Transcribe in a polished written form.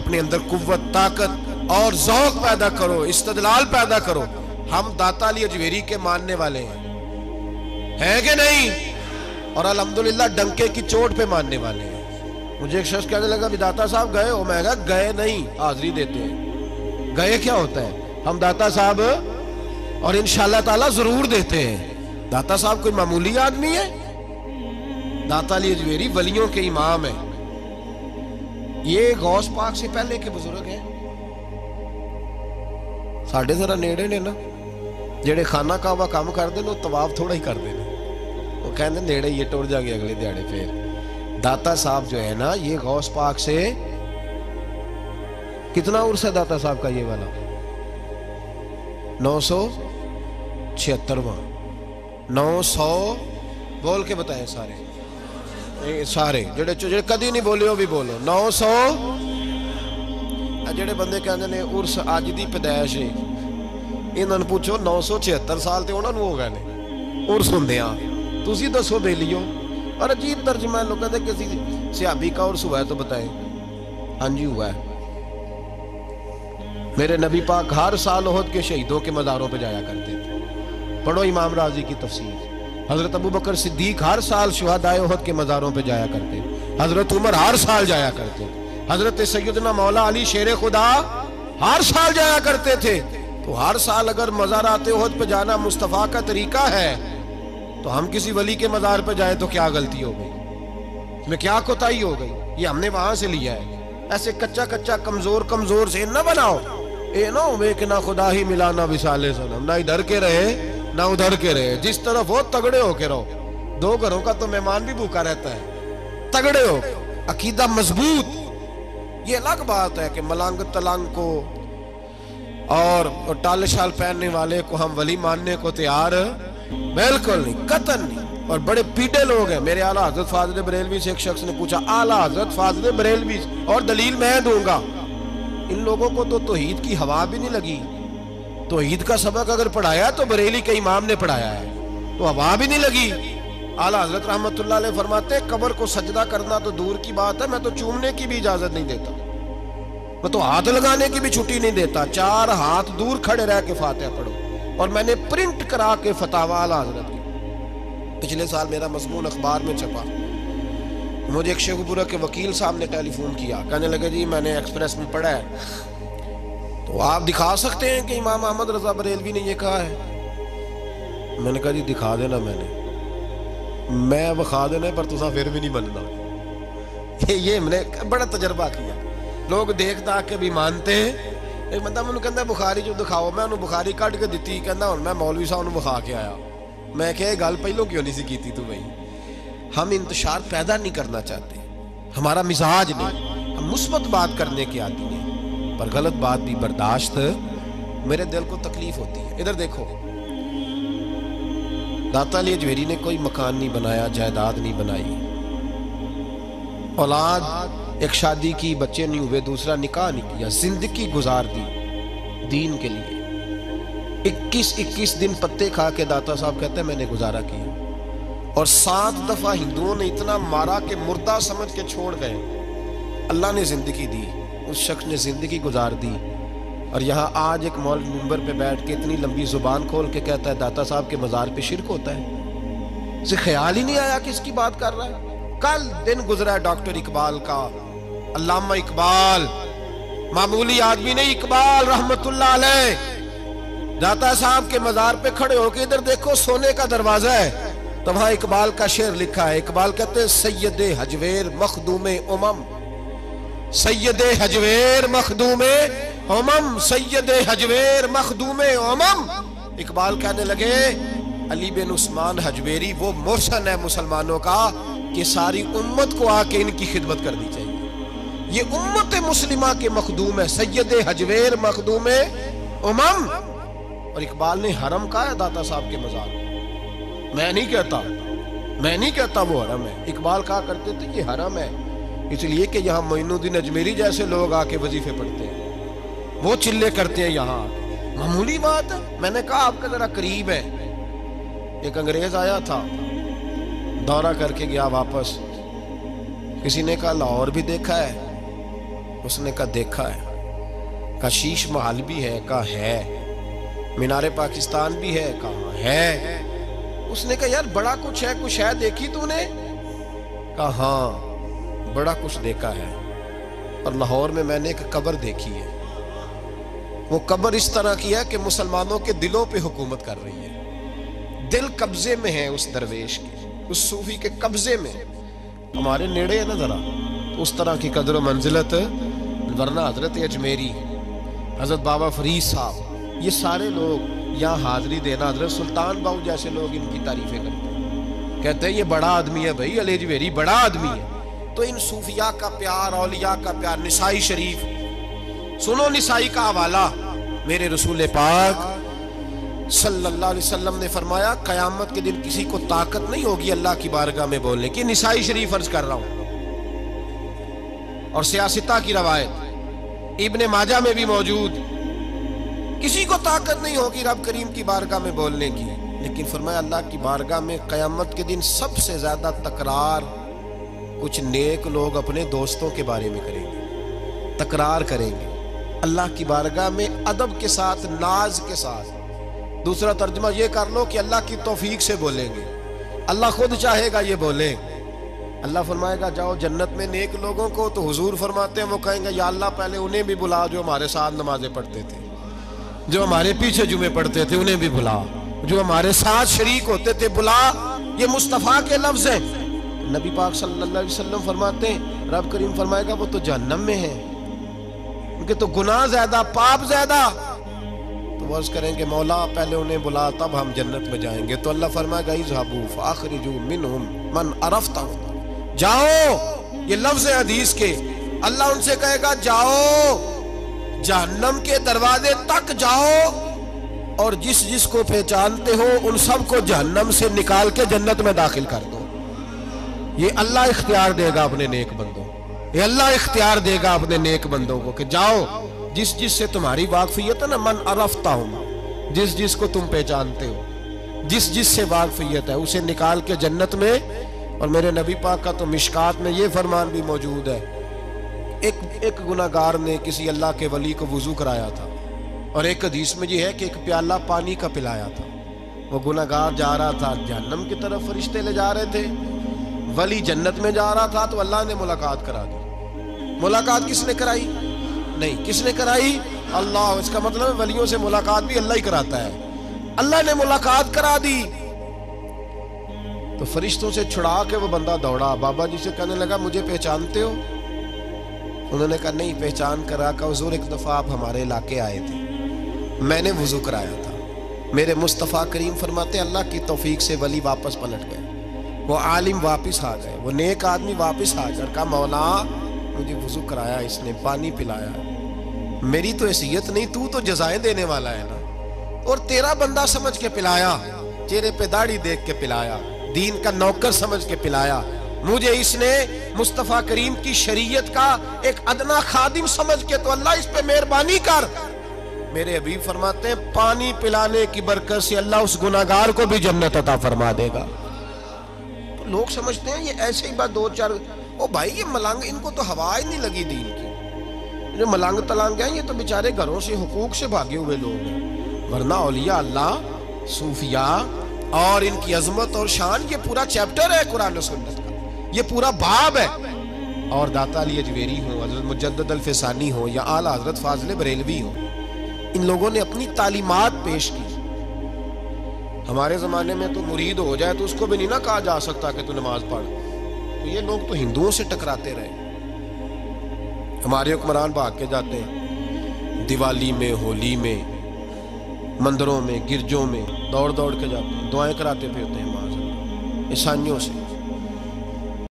اپنے اندر قوت، طاقت اور ذوق پیدا کرو، استدلال پیدا کرو۔ ہم داتا علی اجویری کے ماننے والے ہیں کہ نہیں؟ اور الحمدللہ ڈنکے کی چوٹ پہ ماننے والے ہیں۔ مجھے ایک شخص کہنے لگا بھی داتا صاحب گئے ہو؟ میں کہا گئے نہیں، حاضری دیتے ہیں۔ گئے کیا ہوتا ہے؟ ہم داتا صاحب اور انشاءاللہ تعالی ضرور دیتے ہیں۔ داتا صاحب کوئی معمولی آدمی ہے؟ داتا علی اجویری ولیوں کے امام ہیں، یہ غوث پاک سے پہلے کے بزرگ ہیں۔ ساڑھے ذرا نیڑے نے نا، جڑے خانہ کعبہ کام کر دیں وہ طواف تھوڑا ہی کر دیں، وہ کہتے ہیں نیڑے یہ ٹوڑ جا گے اگلے دیاڑے پھر۔ داتا صاحب جو ہے نا یہ غوث پاک سے کتنا عرص ہے داتا صاحب کا؟ یہ والا 976واں۔ 900 بول کے بتائیں سارے جڑے کدی نہیں بولے ہو بھی بولو 900۔ جڑے بندے کہندے نے عرس اج دی پیدائش ہے، انہاں نوں پوچھو 976 سال تے انہاں نوں ہو گئے نے عرس ہوندیاں، تسی دسو بیلیو۔ اور عجیب ترجمہ ہے، لوگ کہتے ہیں کسی صحابی کا عرس ہوا ہے تو بتائیں۔ ہاں جی ہوا ہے، میرے نبی پاک ہر سال احد کے شہیدوں کے مزاروں پہ جایا کرتے تھے، پڑھو امام راضی کی تفسیر۔ حضرت ابوبکر صدیق ہر سال شہدائے احد کے مزاروں پہ جایا کرتے، حضرت عمر ہر سال جایا کرتے، حضرت سیدنا مولا علی شیر خدا ہر سال جایا کرتے تھے۔ تو ہر سال اگر مزارات احد پہ جانا مصطفیٰ کا طریقہ ہے تو ہم کسی ولی کے مزار پہ جائیں تو کیا غلطی ہو گئی؟ اس میں کیا کوتاہی ہو گئی؟ یہ ہم نے وہاں سے لیا ہے۔ ایسے کچا کمزور سے نہ بناؤ، اے نہ ہوئے کہ نہ خدا ہی ملا نہ وصال صنم، نہ ادھر کے رہے نہ ادھر کے رہے، جس طرف ہو تگڑے ہو کے رہو۔ دو گھروں کا تو مہمان بھی بھوکا رہتا ہے، تگڑے ہو، عقیدہ مضبوط۔ یہ الگ بات ہے کہ ملنگ تلنگ کو اور ٹال شال پہننے والے کو ہم ولی ماننے کو تیار بالکل نہیں، قطعاً نہیں۔ اور بڑے پیٹے لوگ ہیں۔ میرے اعلیٰ حضرت فاضل بریلوی سے ایک شخص نے پوچھا، اعلیٰ حضرت فاضل بریلوی اور دلیل میں دوں گا، ان لوگوں کو تو توحید کی ہوا بھی نہیں لگی۔ توحید کا سبق اگر پڑھایا تو بریلی کے امام نے پڑھایا ہے، تو ہوا بھی نہیں لگی۔ اعلیٰ حضرت رحمت اللہ علیہ فرماتے ہیں قبر کو سجدہ کرنا تو دور کی بات ہے، میں تو چومنے کی بھی اجازت نہیں دیتا، میں تو ہاتھ لگانے کی بھی چھٹی نہیں دیتا، 4 ہاتھ دور کھڑے رہ کے فاتحہ پڑھو۔ اور میں نے پرنٹ کرا کے فتاوی اعلیٰ حضرت کی، پچھلے سال میرا مضمون اخبار میں چھپا۔ مجھے ایک شیخ پورہ کے وکیل صاحب نے ٹیلی فون کیا، کہنے لگے جی میں نے ایکسپریس میں پڑھا ہے، تو آپ دکھا سکتے ہیں کہ امام احمد رضا بریلوی نے یہ کہا ہے؟ میں نے کہا جی دکھا دینا، میں بخا دینا پر تسا پھر بھی نہیں بننا۔ یہ میں نے بڑا تجربہ کیا، لوگ دیکھ دا کے بھی مانتے ہیں۔ ایک بندہ مجھے کہتا ہے بخاری جو دکھاؤ، میں انہوں بخاری کٹ کے دیتی، کہنا ہوں میں مولوی صاحب انہوں بخا کے آیا۔ میں کہ گل پہلوں کیوں نہیں سی کیتی تو بھائی؟ ہم انتشار پیدا نہیں کرنا چاہتے، ہمارا مزاج نہیں، ہم مثبت بات کرنے کے عادی ہیں، پر غلط بات بھی برداشت، میرے دل کو تکلیف ہوتی ہے۔ ادھر دیکھو، داتا علی اجویری نے کوئی مکان نہیں بنایا، جائیداد نہیں بنائی، اولاد ایک شادی کی، بچے نہیں ہوئے، دوسرا نکاح نہیں کیا، زندگی گزار دی دین کے لیے۔ 21 دن پتے کھا کے داتا صاحب کہتے ہیں میں نے گزارا کیا، اور 7 دفعہ ہندوؤں نے اتنا مارا کہ مردہ سمجھ کے چھوڑ گئے۔ اللہ نے زندگی دی، اس شخص نے زندگی گزار دی، اور یہاں آج ایک مولوی منبر پہ بیٹھ کے اتنی لمبی زبان کھول کے کہتا ہے داتا صاحب کے مزار پہ شرک ہوتا ہے۔ اسے خیال ہی نہیں آیا کہ اس کی بات کر رہا ہے۔ کل دن گزرا ہے ڈاکٹر اقبال کا، علامہ اقبال، معمولی آدمی نہیں، اقبال رحمت اللہ علیہ، داتا صاحب کے مزار پہ کھڑے ہو کے ادھر دیکھو سونے کا دروازہ ہے، تو وہاں اقبال کا شعر لکھا ہے۔ اقبال کہتے ہیں سید حجویر مخدوم امم، سید حجویر مخدوم امم، سید حجویر مخدوم امم۔ اقبال کہنے لگے علی بن عثمان حجویری وہ محسن ہے مسلمانوں کا کہ ساری امت کو آ کے ان کی خدمت کرنی چاہیے، یہ امت مسلمہ کے مخدوم ہے، سید حجویر مخدوم امم۔ اور اقبال نے حرم کہا ہے داتا صاحب کے مزار، میں نہیں کہتا وہ حرم ہے، اقبال کہا کرتے تھے یہ حرم ہے، اس لیے کہ یہاں معین الدین اجمیری جیسے لوگ آ کے وظیفے پڑھتے ہیں، وہ چلے کرتے ہیں یہاں، معمولی بات ہے۔ میں نے کہا آپ کا ذرا قریب ہے۔ ایک انگریز آیا تھا، دورہ کر کے گیا واپس، کسی نے کہا لاہور بھی دیکھا ہے؟ اس نے کہا دیکھا ہے، کہا شیش محل بھی ہے، کہا ہے، مینار پاکستان بھی ہے، کہا ہے۔ اس نے کہا یار بڑا کچھ ہے، کچھ ہے دیکھی تو نے؟ کہا ہاں بڑا کچھ دیکھا ہے، اور لاہور میں نے ایک قبر دیکھی ہے، وہ قبر اس طرح کی ہے کہ مسلمانوں کے دلوں پہ حکومت کر رہی ہے، دل قبضے میں ہے اس درویش کے، اس صوفی کے قبضے میں۔ ہمارے نیڑے ہے نا ذرا، اس طرح کی قدر و منزلت، ورنہ حضرت اجمیری، حضرت بابا فرید صاحب، یہ سارے لوگ یہاں حاضری دینا، حضرت سلطان باؤ جیسے لوگ ان کی تعریفیں کرتے ہیں، کہتے ہیں یہ بڑا آدمی ہے بھائی، علی اجمیری بڑا آدمی ہے۔ تو ان صوفیاء کا پیار، اولیاء کا پیار، نسائی شریف سنو، نسائی کا حوالہ، میرے رسول پاک صلی اللہ علیہ وسلم نے فرمایا قیامت کے دن کسی کو طاقت نہیں ہوگی اللہ کی بارگاہ میں بولنے کی، نسائی شریف عرض کر رہا ہوں، اور سیاستہ کی روایت ابن ماجہ میں بھی موجود، کسی کو طاقت نہیں ہوگی رب کریم کی بارگاہ میں بولنے کی، لیکن فرمایا اللہ کی بارگاہ میں قیامت کے دن سب سے زیادہ تکرار کچھ نیک لوگ اپنے دوستوں کے بارے میں کریں گے، تکرار کریں گے اللہ کی بارگاہ میں ادب کے ساتھ، ناز کے ساتھ۔ دوسرا ترجمہ یہ کر لو کہ اللہ کی توفیق سے بولیں گے، اللہ خود چاہے گا یہ بولیں۔ اللہ فرمائے گا جاؤ جنت میں نیک لوگوں کو، تو حضور فرماتے ہیں وہ کہیں گے یا اللہ پہلے انہیں بھی بلا جو ہمارے ساتھ نمازیں پڑھتے تھے، جو ہمارے پیچھے جمعے پڑھتے تھے انہیں بھی بلا، جو ہمارے ساتھ شریک ہوتے تھے بلا۔ یہ مصطفیٰ کے لفظ ہیں۔ نبی پاک صلی اللہ علیہ وسلم فرماتے ہیں رب کریم فرمائے گا وہ تو جہنم میں ہیں، ان کے تو گناہ زیادہ، پاپ زیادہ، تو وہ عرض کریں گے مولا پہلے انہیں بلا تب ہم جنت میں جائیں گے۔ تو اللہ فرمائے گا اذهبوا فاخرجوا منهم من عرفتم، جاؤ، یہ لفظ ہے حدیث کے، اللہ ان سے کہے گا جاؤ جہنم کے دروازے تک جاؤ، اور جس جس کو پہچانتے ہو ان سب کو جہنم سے نکال کے جنت میں داخل کر دو۔ یہ اللہ اختیار دے گا اپنے نیک بندوں، یہ اللہ اختیار دے گا اپنے نیک بندوں کو کہ جاؤ، جس جس سے تمہاری واقفیت ہے نا، من عرفتہم، جس جس کو تم پہچانتے ہو، جس جس سے واقفیت ہے اسے نکال کے جنت میں۔ اور میرے نبی پاک کا تو مشکات میں یہ فرمان بھی موجود ہے، ایک گناہگار نے کسی اللہ کے ولی کو وضو کرایا تھا، اور ایک حدیث میں یہ ہے کہ ایک پیالہ پانی کا پلایا تھا، وہ گناہگار جا رہا تھا جہنم کی طرف، فرشتے لے جا رہے تھے، ولی جنت میں جا رہا تھا، تو اللہ نے ملاقات کرا دی۔ ملاقات کس نے کرائی؟ نہیں، کس نے کرائی؟ اللہ۔ اس کا مطلب ہے ولیوں سے ملاقات بھی اللہ ہی کراتا ہے، اللہ نے ملاقات کرا دی۔ تو فرشتوں سے چھڑا کے وہ بندہ دوڑا، بابا جی سے کہنے لگا مجھے پہچانتے ہو؟ انہوں نے کہا نہیں پہچان کرا، کہ حضور ایک دفعہ آپ ہمارے علاقے آئے تھے، میں نے وضو کرایا تھا، میرے مصطفیٰ کریم فرماتے ہیں اللہ کی توفیق سے ولی واپس پلٹ گئے، وہ عالم واپس آ گئے، وہ نیک آدمی واپس آ کر کہا مولا مجھے وضو کرایا اس نے، پانی پلایا، میری تو حیثیت نہیں، تو جزائیں دینے والا ہے نا، اور تیرا بندہ سمجھ کے پلایا، چہرے پہ داڑھی دیکھ کے پلایا، دین کا نوکر سمجھ کے پلایا، مجھے اس نے مصطفیٰ کریم کی شریعت کا ایک ادنا خادم سمجھ کے، تو اللہ اس پہ مہربانی کر۔ میرے حبیب فرماتے ہیں پانی پلانے کی برکت سے اللہ اس گناہگار کو بھی جنت عطا فرما دے گا۔ تو لوگ سمجھتے ہیں یہ ایسے ہی بات دو چار، او بھائی یہ ملنگ، ان کو تو ہوا ہی نہیں لگی دین کی، جو ملنگ تلنگ ہیں یہ تو بیچارے گھروں سے حقوق سے بھاگے ہوئے لوگ ہیں، ورنہ اولیاء اللہ، صوفیاء اور ان کی عظمت اور شان، یہ پورا چیپٹر ہے قرآن و سنت کا، یہ پورا باب ہے۔ اور داتا علی اجمیری ہوں، حضرت مجدد الفسانی ہوں، یا اعلیٰ حضرت فاضل بریلوی ہوں، ان لوگوں نے اپنی تعلیمات پیش کی۔ ہمارے زمانے میں تو مرید ہو جائے تو اس کو بھی نہیں نہ کہا جا سکتا کہ تو نماز پڑھ، تو یہ لوگ تو ہندوؤں سے ٹکراتے رہے۔ ہمارے حکمران بھاگ کے جاتے ہیں دیوالی میں، ہولی میں، مندروں میں، گرجوں میں دوڑ دوڑ کے جاتے ہیں، دعائیں کراتے پھرتے ہیں معاذ اللہ عیسائیوں سے۔